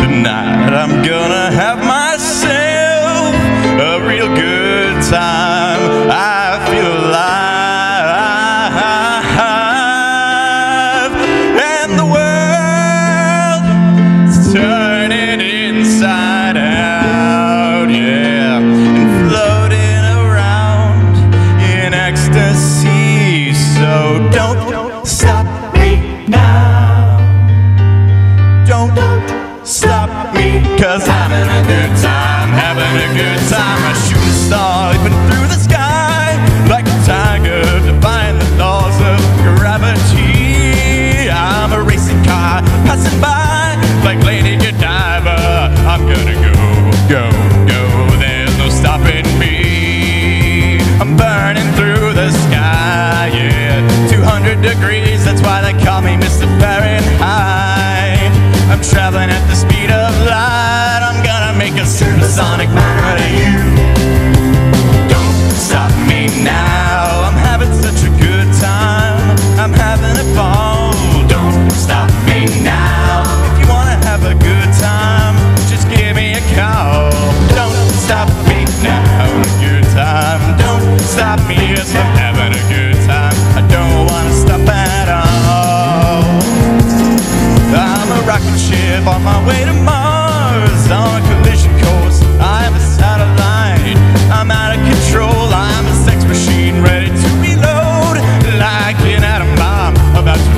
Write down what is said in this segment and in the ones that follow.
Tonight I'm gonna have myself a real good time. I feel alive, and the world's turning inside out, yeah, and floating around in ecstasy. So don't stop me now. Don't stop me, 'cause having a good time, having a good time. A shooting star leaping through the sky like a tiger, defying the laws of gravity. I'm a racing car passing by like Lady Godiva. I'm gonna go, go, go. There's no stopping me. I'm burning through the sky, yeah. 200 degrees, that's why they call me Mr. Fahrenheit. I'm traveling at the speed of light. I'm gonna make a supersonic man out of you. Don't stop me now. I'm having such a good time. I'm having a ball. Don't stop me now. If you wanna have a good time, just give me a call. Don't stop me now. A good time. Don't stop me, yes, I'm having a good time. I don't wanna stop at all. I'm a rocket ship on my way to Mars, on a collision course. I'm a satellite. I'm out of control. I'm a sex machine ready to reload, like an atom bomb about to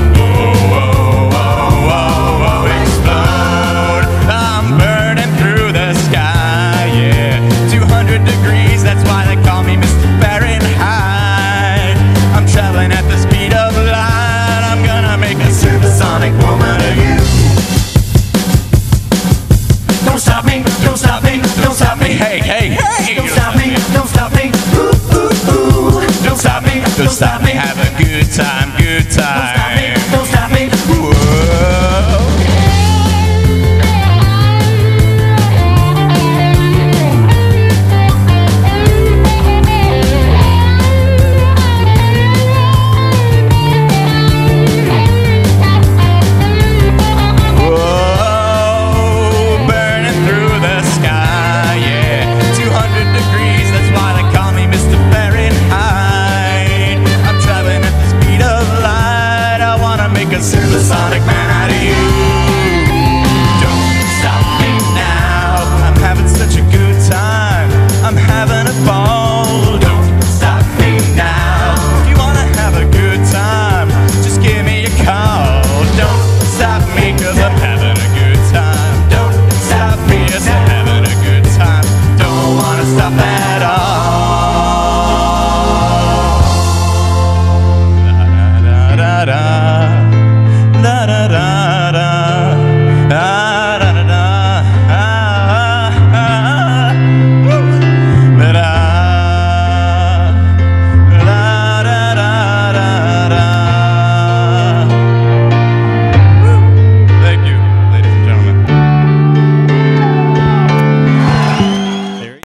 explode. I'm burning through the sky, yeah. 200 degrees, that's why they call me Mr. Fahrenheit. I'm traveling at the speed of light. I'm gonna make a supersonic woman of you. Don't stop me, don't stop me, don't stop me. Hey, hey, hey. Don't stop me, don't stop me. Ooh, ooh, ooh. Don't stop me, don't stop me. Have a good time, good time.